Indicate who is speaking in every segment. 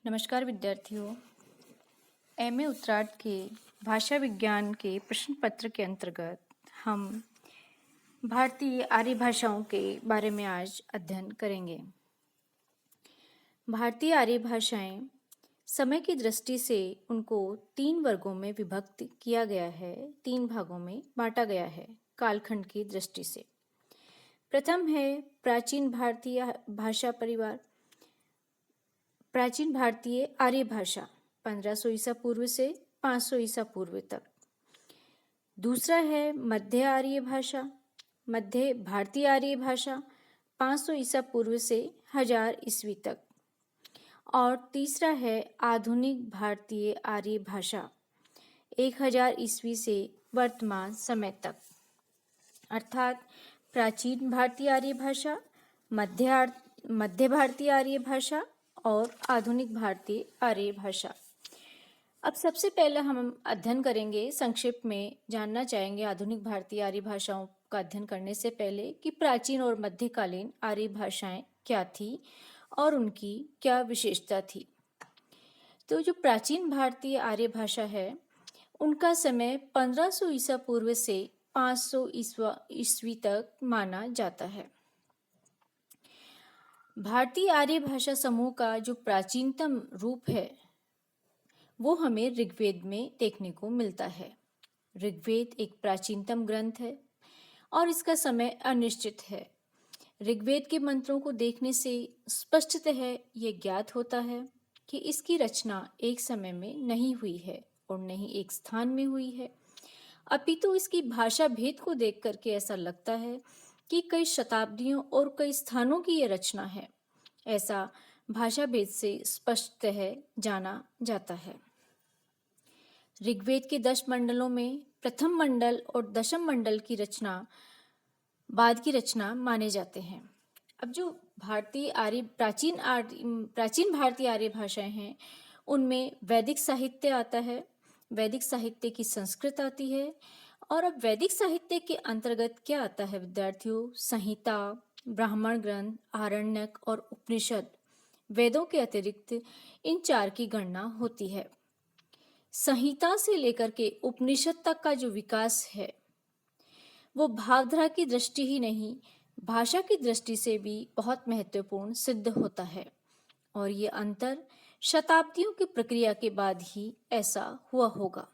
Speaker 1: नमस्कार विद्यार्थियों। एमए उत्तरार्ध के भाषा विज्ञान के प्रश्न पत्र के अंतर्गत हम भारतीय आर्य भाषाओं के बारे में आज अध्ययन करेंगे। भारतीय आर्य भाषाएं समय की दृष्टि से उनको 3 वर्गों में विभक्त किया गया है, 3 भागों में बांटा गया है कालखंड की दृष्टि से। प्रथम है प्राचीन भारतीय भाषा परिवार, प्राचीन भारतीय आर्य भाषा 1500 ईसा पूर्व से 500 ईसा पूर्व तक। दूसरा है मध्य आर्य भाषा, मध्य भारतीय आर्य भाषा 500 ईसा पूर्व से 1000 ईस्वी तक। और तीसरा है आधुनिक भारतीय आर्य भाषा 1000 ईस्वी से वर्तमान समय तक। अर्थात प्राचीन भारतीय आर्य भाषा, मध्य भारतीय आर्य भाषा और आधुनिक भारतीय आर्य भाषा। अब सबसे पहले हम अध्ययन करेंगे, संक्षिप्त में जानना चाहेंगे आधुनिक भारतीय आर्य भाषाओं का अध्ययन करने से पहले कि प्राचीन और मध्यकालीन आर्य भाषाएं क्या थी और उनकी क्या विशेषता थी। तो जो प्राचीन भारतीय आर्य भाषा है उनका समय 1500 ईसा पूर्व से 500 ईस्वी तक माना जाता है। भारतीय आर्य भाषा समूह का जो प्राचीनतम रूप है वो हमें ऋग्वेद में देखने को मिलता है। ऋग्वेद एक प्राचीनतम ग्रंथ है और इसका समय अनिश्चित है। ऋग्वेद के मंत्रों को देखने से स्पष्टतः ये ज्ञात होता है कि इसकी रचना एक समय में नहीं हुई है और न ही एक स्थान में हुई है, अपितु इसकी भाषा भेद को देख करके ऐसा लगता है कि कई शताब्दियों और कई स्थानों की ये रचना है। ऐसा भाषा भेद से स्पष्टतः जाना जाता है। ऋग्वेद के 10 मंडलों में प्रथम मंडल और दशम मंडल की रचना बाद की रचना माने जाते हैं। अब जो प्राचीन भारतीय आर्य भाषाएं हैं उनमें वैदिक साहित्य आता है, वैदिक साहित्य की संस्कृत आती है। और अब वैदिक साहित्य के अंतर्गत क्या आता है विद्यार्थियों? संहिता, ब्राह्मण ग्रंथ, आरण्यक और उपनिषद, वेदों के अतिरिक्त इन 4 की गणना होती है। संहिता से लेकर के उपनिषद तक का जो विकास है वो भावधारा की दृष्टि ही नहीं, भाषा की दृष्टि से भी बहुत महत्वपूर्ण सिद्ध होता है। और ये अंतर शताब्दियों की प्रक्रिया के बाद ही ऐसा हुआ होगा।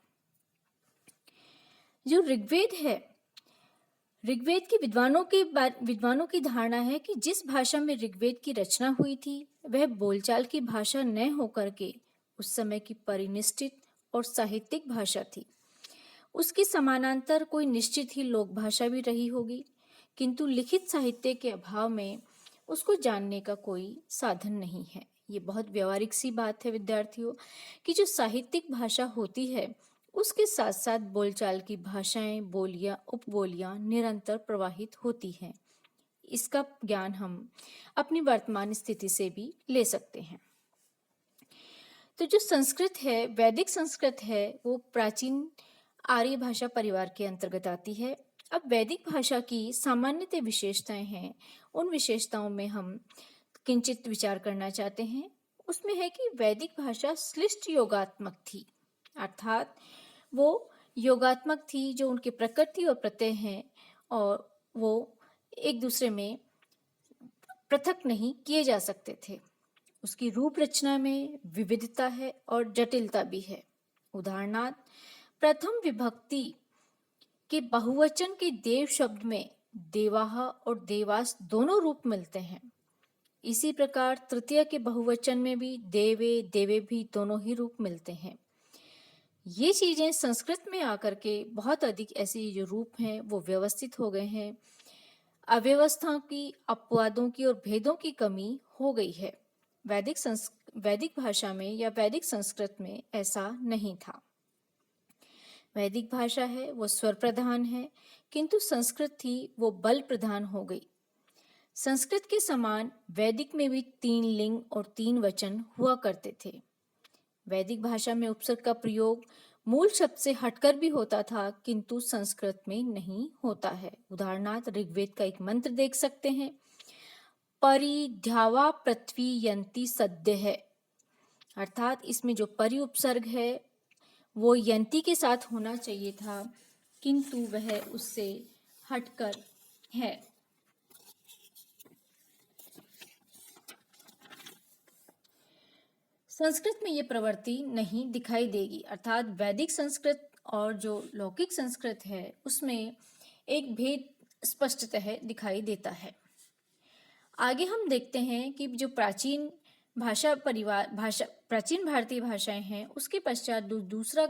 Speaker 1: जो ऋग्वेद है, ऋग्वेद के विद्वानों की धारणा है कि जिस भाषा में ऋग्वेद की रचना हुई थी वह बोलचाल की भाषा न होकर के उस समय की परिनिष्ठित और साहित्यिक भाषा थी। उसकी समानांतर कोई निश्चित ही लोक भाषा भी रही होगी, किंतु लिखित साहित्य के अभाव में उसको जानने का कोई साधन नहीं है। ये बहुत व्यवहारिक सी बात है विद्यार्थियों कि जो साहित्यिक भाषा होती है उसके साथ साथ बोलचाल की भाषाएं, बोलियां, उपबोलियां निरंतर प्रवाहित होती हैं। इसका ज्ञान हम अपनी वर्तमान स्थिति से भी ले सकते हैं। तो जो संस्कृत है, वैदिक संस्कृत है, वो प्राचीन आर्य भाषा परिवार के अंतर्गत आती है। अब वैदिक भाषा की सामान्यतः विशेषताएं हैं, उन विशेषताओं में हम किंचित विचार करना चाहते हैं। उसमें है कि वैदिक भाषा श्लिष्ट योगात्मक थी, अर्थात वो योगात्मक थी। जो उनके प्रकृति और प्रत्यय हैं और वो एक दूसरे में पृथक नहीं किए जा सकते थे। उसकी रूप रचना में विविधता है और जटिलता भी है। उदाहरणार्थ, प्रथम विभक्ति के बहुवचन के देव शब्द में देवाः और देवास दोनों रूप मिलते हैं। इसी प्रकार तृतीय के बहुवचन में भी देवे, देवे भी दोनों ही रूप मिलते हैं। ये चीजें संस्कृत में आकर के बहुत अधिक ऐसे जो रूप हैं वो व्यवस्थित हो गए हैं। अव्यवस्थाओं की, अपवादों की और भेदों की कमी हो गई है। वैदिक भाषा में या वैदिक संस्कृत में ऐसा नहीं था। वैदिक भाषा है वो स्वर प्रधान है, किंतु संस्कृत थी वो बल प्रधान हो गई। संस्कृत के समान वैदिक में भी 3 लिंग और 3 वचन हुआ करते थे। वैदिक भाषा में उपसर्ग का प्रयोग मूल शब्द से हटकर भी होता था, किंतु संस्कृत में नहीं होता है। उदाहरणार्थ, ऋग्वेद का एक मंत्र देख सकते हैं, परिध्यावा पृथ्वी यंती सद्य है। अर्थात इसमें जो परि उपसर्ग है वो यंती के साथ होना चाहिए था, किंतु वह उससे हटकर है। संस्कृत में ये प्रवृत्ति नहीं दिखाई देगी, अर्थात वैदिक संस्कृत और जो लौकिक संस्कृत है उसमें एक भेद स्पष्टतः दिखाई देता है। आगे हम देखते हैं कि जो प्राचीन प्राचीन भारतीय भाषाएं हैं उसके पश्चात दूसरा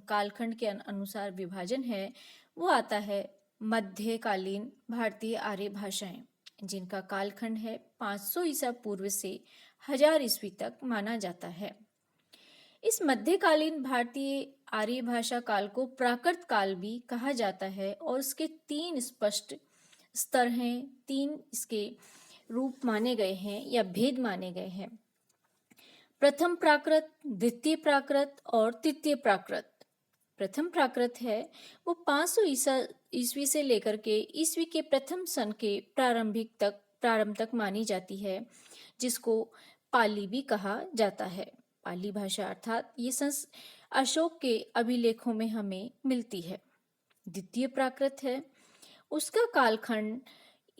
Speaker 1: कालखंड के अनुसार विभाजन है, वो आता है मध्यकालीन भारतीय आर्य भाषाएं, जिनका कालखंड है 500 ईसा पूर्व से 1000 ईस्वी तक माना जाता है। इस मध्यकालीन भारतीय आर्य भाषा काल को प्राकृत काल भी कहा जाता है और इसके 3 स्पष्ट स्तर हैं, 3 इसके रूप माने गए हैं या भेद माने गए हैं। प्रथम प्राकृत, द्वितीय प्राकृत और तृतीय प्राकृत। प्रथम प्राकृत है वो 500 ईस्वी से लेकर के ईस्वी के प्रथम सन के प्रारंभ तक मानी जाती है, जिसको पाली भी कहा जाता है। पाली भाषा अर्थात ये अशोक के अभिलेखों में हमें मिलती है। द्वितीय प्राकृत है, उसका कालखंड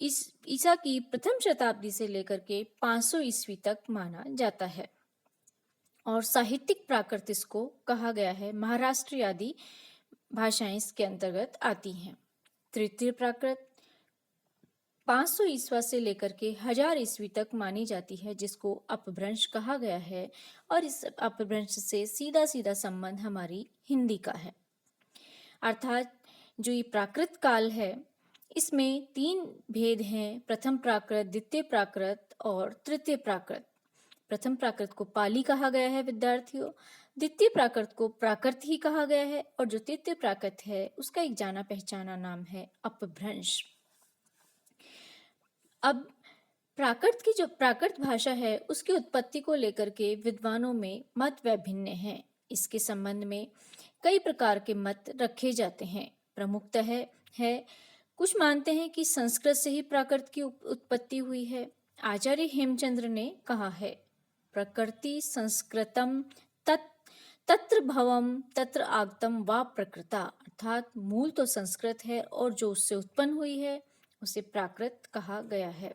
Speaker 1: ईसा की प्रथम शताब्दी से लेकर के 500 ईस्वी तक माना जाता है। और साहित्यिक प्राकृत इसको कहा गया है, महाराष्ट्र आदि भाषाएं इसके अंतर्गत आती हैं। तृतीय प्राकृत 500 ईस्वा से लेकर के 1000 ईस्वी तक मानी जाती है, जिसको अपभ्रंश कहा गया है और इस अपभ्रंश से सीधा सीधा संबंध हमारी हिंदी का है। अर्थात जो ये प्राकृत काल है इसमें 3 भेद हैं, प्रथम प्राकृत, द्वितीय प्राकृत और तृतीय प्राकृत। प्रथम प्राकृत को पाली कहा गया है विद्यार्थियों, द्वितीय प्राकृत को प्राकृत ही कहा गया है और जो तृतीय प्राकृत है उसका एक जाना पहचाना नाम है अपभ्रंश। अब प्राकृत भाषा है उसकी उत्पत्ति को लेकर के विद्वानों में मत वैभिन्न हैं। इसके संबंध में कई प्रकार के मत रखे जाते हैं। प्रमुखतः है कुछ मानते हैं कि संस्कृत से ही प्राकृत की उत्पत्ति हुई है। आचार्य हेमचंद्र ने कहा है, प्रकृति संस्कृतम तत्र भवम तत्र आगतम वा प्रकृता, अर्थात मूल तो संस्कृत है और जो उससे उत्पन्न हुई है उसे प्राकृत कहा गया है।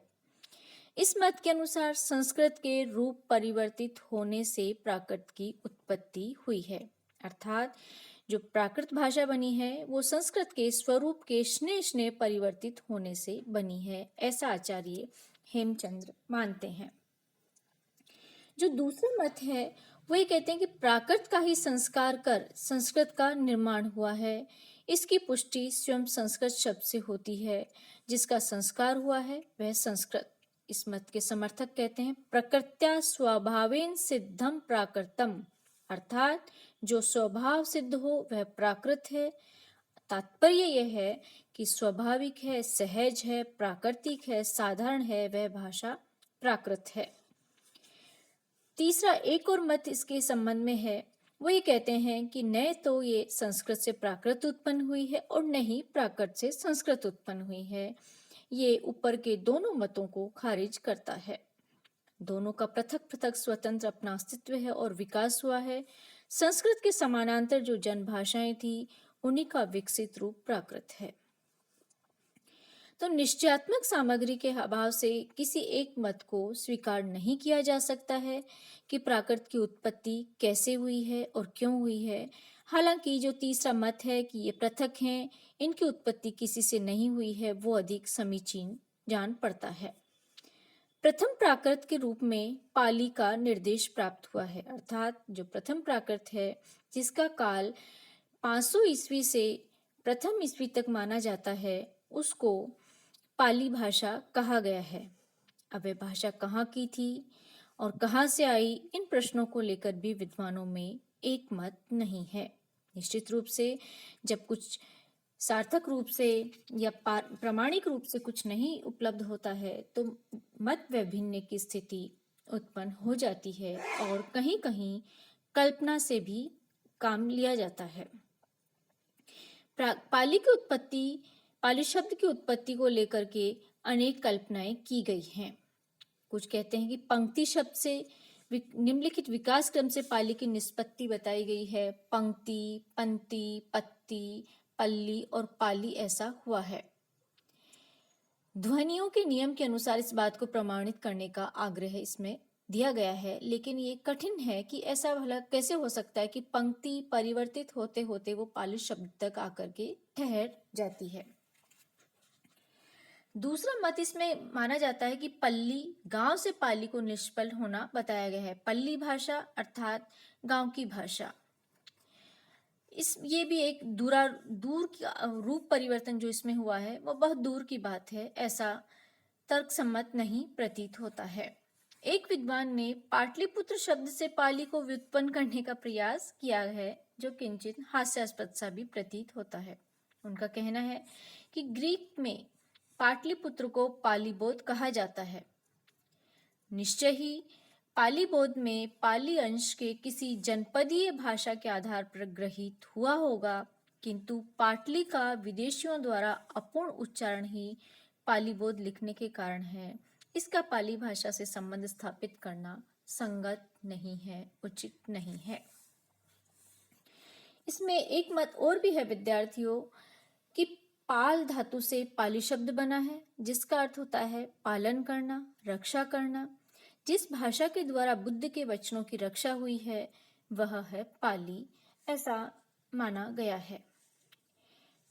Speaker 1: इस मत के अनुसार संस्कृत के रूप परिवर्तित होने से प्राकृत की उत्पत्ति हुई है, अर्थात जो प्राकृत भाषा बनी है वो संस्कृत के स्वरूप के स्नेह परिवर्तित होने से बनी है, ऐसा आचार्य हेमचंद्र मानते हैं। जो दूसरा मत है वो ये कहते हैं कि प्राकृत का ही संस्कार कर संस्कृत का निर्माण हुआ है। इसकी पुष्टि स्वयं संस्कृत शब्द से होती है, जिसका संस्कार हुआ है वह संस्कृत। इस मत के समर्थक कहते हैं, प्रकृत्या स्वभावेन सिद्धम प्राकृतम, अर्थात जो स्वभाव सिद्ध हो वह प्राकृत है। तात्पर्य यह है कि स्वाभाविक है, सहज है, प्राकृतिक है, साधारण है, वह भाषा प्राकृत है। तीसरा एक और मत इसके संबंध में है, वो ये कहते हैं कि न तो ये संस्कृत से प्राकृत उत्पन्न हुई है और न ही प्राकृत से संस्कृत उत्पन्न हुई है। ये ऊपर के दोनों मतों को खारिज करता है। दोनों का पृथक पृथक स्वतंत्र अपना अस्तित्व है और विकास हुआ है। संस्कृत के समानांतर जो जनभाषाएं थी उन्हीं का विकसित रूप प्राकृत है। तो निश्चयात्मक सामग्री के अभाव से किसी एक मत को स्वीकार नहीं किया जा सकता है कि प्राकृत की उत्पत्ति कैसे हुई है और क्यों हुई है। हालांकि जो तीसरा मत है कि ये पृथक हैं, इनकी उत्पत्ति किसी से नहीं हुई है, वो अधिक समीचीन जान पड़ता है। प्रथम प्राकृत के रूप में पाली का निर्देश प्राप्त हुआ है, अर्थात जो प्रथम प्राकृत है जिसका काल 500 ईस्वी से प्रथम ईस्वी तक माना जाता है, उसको पाली भाषा कहा गया है। अब वह भाषा कहाँ की थी और कहाँ से आई, इन प्रश्नों को लेकर भी विद्वानों में एक मत नहीं है। निश्चित रूप से जब कुछ सार्थक रूप से या प्रामाणिक रूप से कुछ नहीं उपलब्ध होता है तो मत वैभिन्न की स्थिति उत्पन्न हो जाती है और कहीं कहीं कल्पना से भी काम लिया जाता है। पाली शब्द की उत्पत्ति को लेकर के अनेक कल्पनाएं की गई हैं। कुछ कहते हैं कि पंक्ति शब्द से निम्नलिखित विकास क्रम से पाली की निष्पत्ति बताई गई है। पंक्ति, पंक्ति, पत्ती, पल्ली और पाली ऐसा हुआ है। ध्वनियों के नियम के अनुसार इस बात को प्रमाणित करने का आग्रह इसमें दिया गया है, लेकिन ये कठिन है कि ऐसा भला कैसे हो सकता है कि पंक्ति परिवर्तित होते होते वो पाली शब्द तक आकर के ठहर जाती है। दूसरा मत इसमें माना जाता है कि पल्ली गांव से पाली को निष्पल होना बताया गया है। पल्ली भाषा अर्थात गांव की भाषा। ये भी एक दूर का रूप परिवर्तन जो इसमें हुआ है वो बहुत दूर की बात है, ऐसा तर्कसम्मत नहीं प्रतीत होता है। एक विद्वान ने पाटलिपुत्र शब्द से पाली को व्युत्पन्न करने का प्रयास किया है, जो किंचित हास्यास्पद सा भी प्रतीत होता है। उनका कहना है कि ग्रीक में पाटलिपुत्र को पालीबोध कहा जाता है। निश्चय ही पालीबोध में पाली अंश के किसी जनपदीय भाषा के आधार पर ग्रहित हुआ होगा, किंतु पाटली का विदेशियों द्वारा अपूर्ण उच्चारण ही पालीबोध लिखने के कारण है। इसका पाली भाषा से संबंध स्थापित करना संगत नहीं है, उचित नहीं है। इसमें एक मत और भी है विद्यार्थियों कि पाल धातु से पाली शब्द बना है, जिसका अर्थ होता है पालन करना, रक्षा करना। जिस भाषा के द्वारा बुद्ध के वचनों की रक्षा हुई है वह है पाली, ऐसा माना गया है।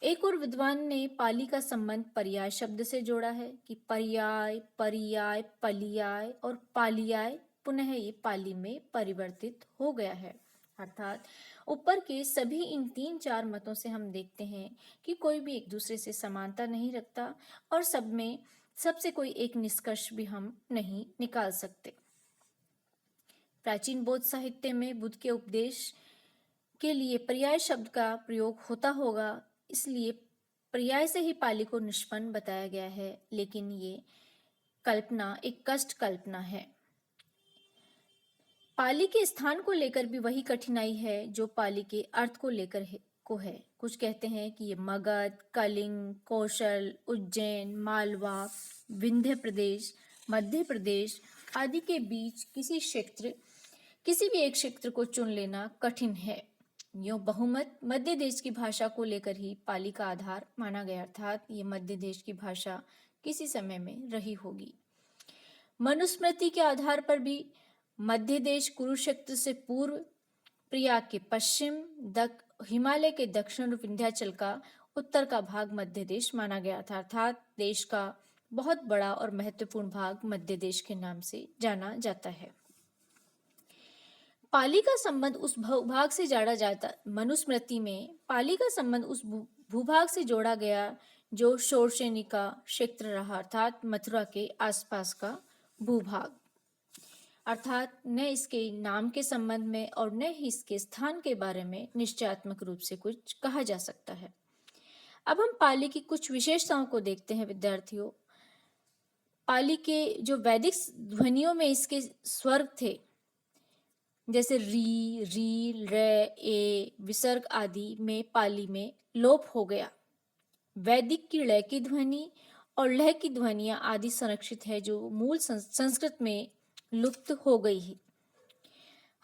Speaker 1: एक और विद्वान ने पाली का संबंध पर्याय शब्द से जोड़ा है कि पर्याय, पर्याय, पलियाय और पालियाय पुनः ये पाली में परिवर्तित हो गया है। अर्थात ऊपर के सभी इन 3-4 मतों से हम देखते हैं कि कोई भी एक दूसरे से समानता नहीं रखता और सब में सबसे कोई एक निष्कर्ष भी हम नहीं निकाल सकते। प्राचीन बौद्ध साहित्य में बुद्ध के उपदेश के लिए पर्याय शब्द का प्रयोग होता होगा, इसलिए पर्याय से ही पाली को निष्पन्न बताया गया है, लेकिन ये कल्पना एक कष्ट कल्पना है। पाली के स्थान को लेकर भी वही कठिनाई है जो पाली के अर्थ को लेकर है। कुछ कहते हैं कि ये मगध, कलिंग, कौशल, उज्जैन, मालवा, विंध्य प्रदेश, मध्य प्रदेश आदि के बीच किसी भी एक क्षेत्र को चुन लेना कठिन है। यूं बहुमत मध्य देश की भाषा को लेकर ही पाली का आधार माना गया, अर्थात ये मध्य देश की भाषा किसी समय में रही होगी। मनुस्मृति के आधार पर भी मध्य देश कुरुक्षेत्र से पूर्व, प्रयाग के पश्चिम, हिमालय के दक्षिण और विंध्याचल का उत्तर का भाग मध्य देश माना गया था, अर्थात देश का बहुत बड़ा और महत्वपूर्ण भाग मध्य देश के नाम से जाना जाता है। पाली का संबंध उस भूभाग से जोड़ा जाता, मनुस्मृति में पाली का संबंध उस भूभाग से जोड़ा गया जो शोरशेनी का क्षेत्र रहा, अर्थात मथुरा के आसपास का भूभाग। अर्थात न इसके नाम के संबंध में और न ही इसके स्थान के बारे में निश्चयात्मक रूप से कुछ कहा जा सकता है। अब हम पाली की कुछ विशेषताओं को देखते हैं विद्यार्थियों। पाली के जो वैदिक ध्वनियों में इसके स्वर थे, जैसे री, री, रे, ए, विसर्ग आदि में पाली में लोप हो गया। वैदिक की लय की ध्वनि और लय की ध्वनियां आदि संरक्षित है जो मूल संस्कृत में लुप्त हो गई है।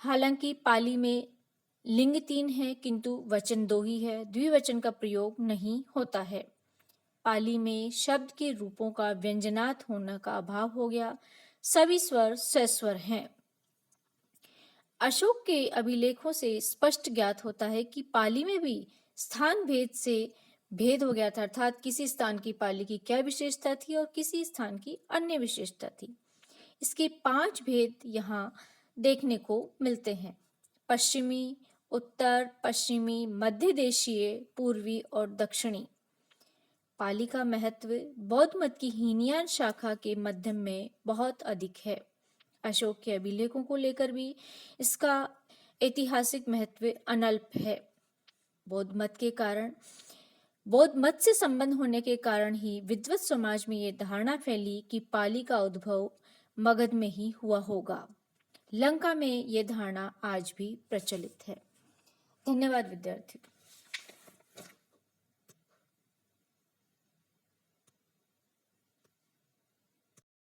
Speaker 1: हालांकि पाली में लिंग 3 है किंतु वचन 2 ही है, द्विवचन का प्रयोग नहीं होता है। पाली में शब्द के रूपों का व्यंजनात् होने का अभाव हो गया, सभी स्वर सस्वर हैं। अशोक के अभिलेखों से स्पष्ट ज्ञात होता है कि पाली में भी स्थान भेद से भेद हो गया था, अर्थात किसी स्थान की पाली की क्या विशेषता थी और किसी स्थान की अन्य विशेषता थी। इसके 5 भेद यहाँ देखने को मिलते हैं: पश्चिमी, उत्तर पश्चिमी, मध्य देशीय, पूर्वी और दक्षिणी। पाली का महत्व बौद्ध मत की हीनयान शाखा के मध्यम में बहुत अधिक है। अशोक के अभिलेखों को लेकर भी इसका ऐतिहासिक महत्व अनल्प है। बौद्ध मत से संबंध होने के कारण ही विद्वत समाज में ये धारणा फैली कि पाली का उद्भव मगध में ही हुआ होगा। लंका में यह धारणा आज भी प्रचलित है। धन्यवाद विद्यार्थी।